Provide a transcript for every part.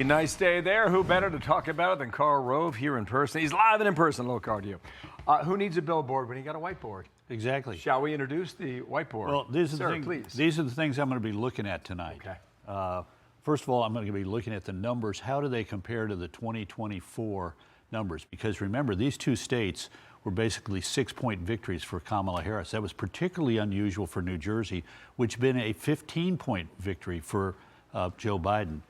A nice day there. Who better to talk about it than Karl Rove here in person? He's live and in person. Hello, Karl, to you. Who needs a billboard when you got a whiteboard? Exactly. Shall we introduce the whiteboard? Well, these are, these are the things I'm going to be looking at tonight. Okay. First of all, I'm going to be looking at the numbers. How do they compare to the 2024 numbers? Because remember, these two states were basically 6-point victories for Kamala Harris. That was particularly unusual for New Jersey, which had been a 15-point victory for Joe Biden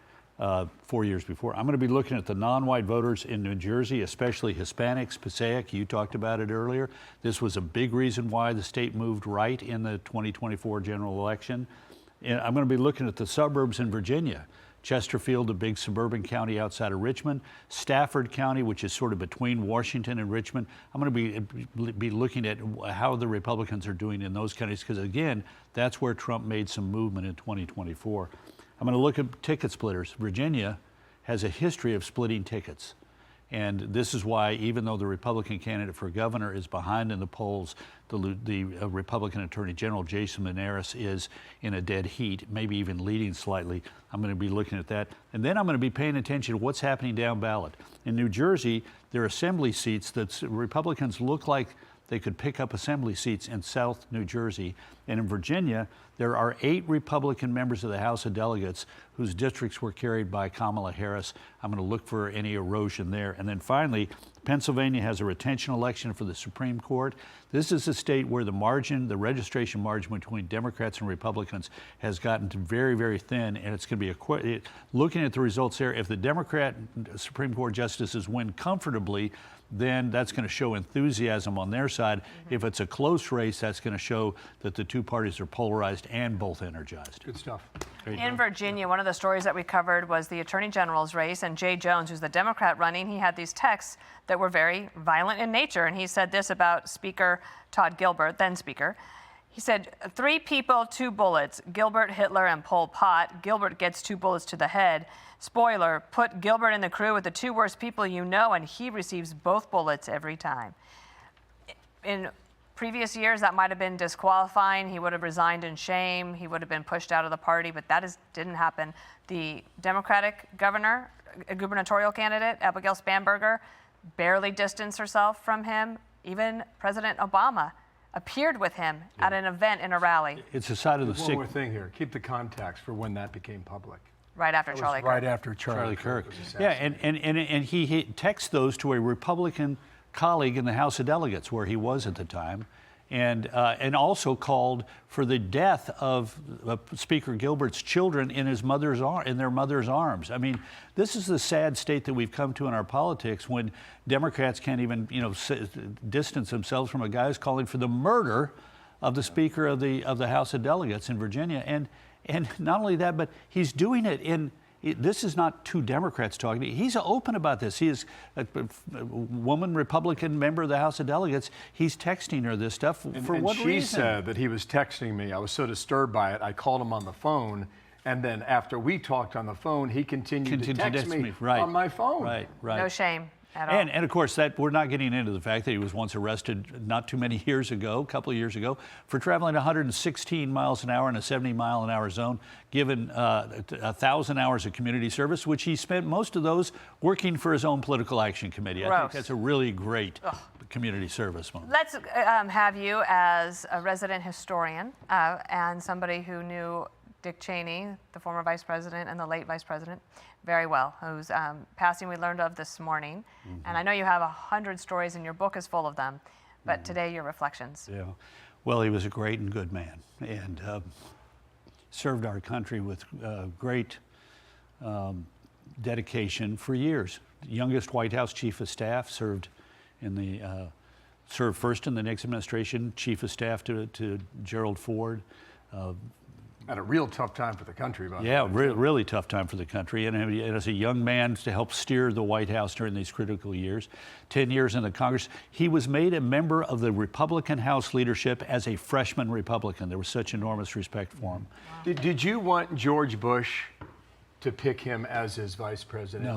4 years before. I'm going to be looking at the non-white voters in New Jersey, especially Hispanics, Passaic. You talked about it earlier. This was a big reason why the state moved right in the 2024 general election. And I'm going to be looking at the suburbs in Virginia. Chesterfield, a big suburban county outside of Richmond. Stafford County, which is sort of between Washington and Richmond. I'm going to be looking at how the Republicans are doing in those counties, because again, that's where Trump made some movement in 2024. I'm going to look at ticket splitters. Virginia has a history of splitting tickets. And this is why, even though the Republican candidate for governor is behind in the polls, the Republican Attorney General, Jason Menares, is in a dead heat, maybe even leading slightly. I'm going to be looking at that. And then I'm going to be paying attention to what's happening down ballot. In New Jersey, there are assembly seats that Republicans look like they could pick up assembly seats in South New Jersey. And in Virginia, there are 8 Republican members of the House of Delegates whose districts were carried by Kamala Harris. I'm going to look for any erosion there. And then finally, Pennsylvania has a retention election for the Supreme Court. This is a state where the registration margin between Democrats and Republicans has gotten to very, very thin, and it's going to be looking at the results there. If the Democrat Supreme Court justices win comfortably, then that's going to show enthusiasm on their side. Mm-hmm. If it's a close race, that's going to show that the two parties are polarized and both energized. Good stuff. In Virginia, one of the stories that we covered was the Attorney General's race, and Jay Jones, who's the Democrat running, he had these texts that were very violent in nature, and he said this about Speaker Todd Gilbert, then Speaker. He said, 3 people, 2 bullets, Gilbert, Hitler, and Pol Pot. Gilbert gets 2 bullets to the head. Spoiler, put Gilbert in the crew with the 2 worst people you know, and he receives both bullets every time. In previous years, that might have been disqualifying. He would have resigned in shame. He would have been pushed out of the party, but that didn't happen. The Democratic gubernatorial candidate, Abigail Spanberger, barely distanced herself from him. Even President Obama appeared with him at an event in a rally. It's a side of the One more thing here. Keep the context for when that became public. Right after Charlie Kirk. Right after Charlie Kirk. Yeah, and he texts those to a Republican colleague in the House of Delegates, where he was at the time, and also called for the death of Speaker Gilbert's children in their mother's arms. I mean, this is the sad state that we've come to in our politics, when Democrats can't even distance themselves from a guy who's calling for the murder of the Speaker of the House of Delegates in Virginia. And not only that, but he's doing it this is not 2 Democrats talking. He's open about this. He is a woman Republican member of the House of Delegates. He's texting her this stuff. For what reason? She said that he was texting me. I was so disturbed by it, I called him on the phone. And then after we talked on the phone, he continued to text me on my phone. Right. No shame at all. And of course, that we're not getting into the fact that he was once arrested not too many years ago, a couple of years ago, for traveling 116 miles an hour in a 70-mile-an-hour zone, given 1,000 hours of community service, which he spent most of those working for his own political action committee. Gross. I think that's a really great community service moment. Let's have you, as a resident historian and somebody who knew Dick Cheney, the former vice president and the late vice president, very well, whose passing we learned of this morning. Mm-hmm. And I know you have 100 stories, and your book is full of them. But today, your reflections. Yeah. Well, he was a great and good man, and served our country with great dedication for years. Youngest White House chief of staff, served first in the Nixon administration, chief of staff to Gerald Ford. Had a real tough time for the country. Really tough time for the country. And as a young man, to help steer the White House during these critical years, 10 years in the Congress, he was made a member of the Republican House leadership as a freshman Republican. There was such enormous respect for him. Did you want George Bush to pick him as his vice president?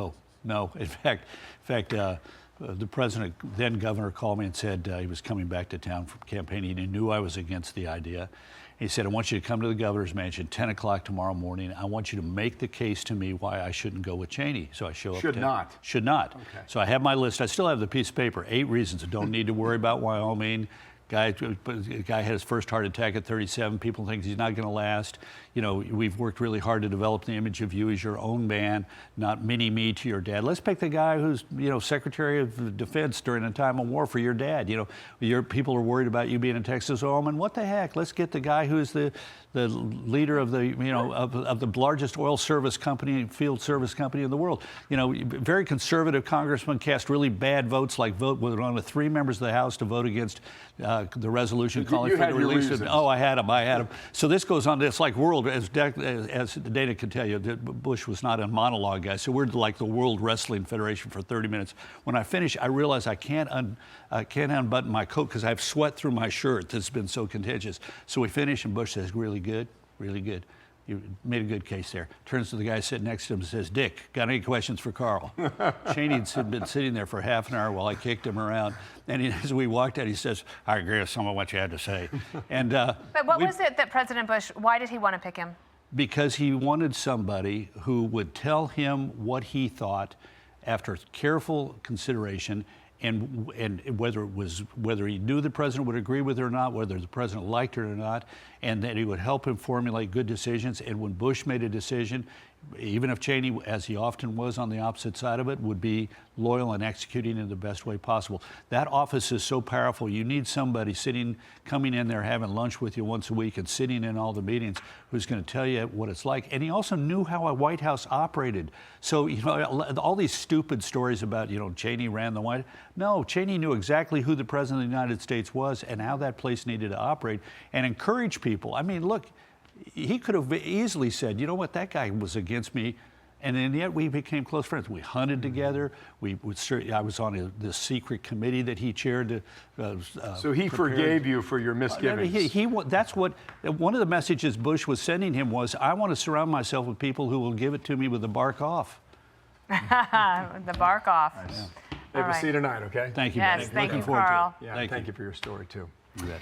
No. In fact, the president, then governor, called me and said he was coming back to town from campaigning. He knew I was against the idea. He said, I want you to come to the governor's mansion 10 o'clock tomorrow morning. I want you to make the case to me why I shouldn't go with Cheney. So I show up. Should not. Should not. Okay. So I have my list. I still have the piece of paper. 8 reasons I don't need to worry about Wyoming. Guy had his first heart attack at 37. People think he's not going to last. You know, we've worked really hard to develop the image of you as your own man, not mini-me to your dad. Let's pick the guy who's, you know, Secretary of Defense during a time of war for your dad. You know, your people are worried about you being a Texas Oilman. What the heck? Let's get the guy who's the leader of the, you know, of the largest oil service company, field service company in the world. You know, very conservative congressman cast really bad votes, like vote with one of 3 members of the House to vote against the resolution calling for the release of. Oh, I had him. So this goes on. It's like world, as Dana can tell you, Bush was not a monologue guy. So we're like the World Wrestling Federation for 30 minutes. When I finish, I realize I can't unbutton my coat because I have sweat through my shirt that's been so contagious. So we finish, and Bush says, really good, really good. You made a good case there. Turns to the guy sitting next to him and says, Dick, got any questions for Karl? Cheney had been sitting there for half an hour while I kicked him around. And as we walked out, he says, I agree with some of what you had to say. And but what was it that President Bush, why did he want to pick him? Because he wanted somebody who would tell him what he thought after careful consideration, and whether he knew the president would agree with it or not, whether the president liked it or not, and that he would help him formulate good decisions. And when Bush made a decision, even if Cheney, as he often was on the opposite side of it, would be loyal and executing in the best way possible. That office is so powerful. You need somebody coming in there, having lunch with you once a week and sitting in all the meetings, who's going to tell you what it's like. And he also knew how a White House operated. So, you know, all these stupid stories about, you know, Cheney ran the White House. No, Cheney knew exactly who the president of the United States was and how that place needed to operate and encourage people. I mean, look, he could have easily said, you know what, that guy was against me. And yet we became close friends. We hunted together. I was on this secret committee that he chaired. So he forgave you for your misgivings. That's what one of the messages Bush was sending him was, I want to surround myself with people who will give it to me with the bark off. The bark off. Nice. Have a seat tonight, okay? Thank you, yes, buddy. thank Looking you, forward Karl. to it. Yeah, thank you for your story, too. You bet.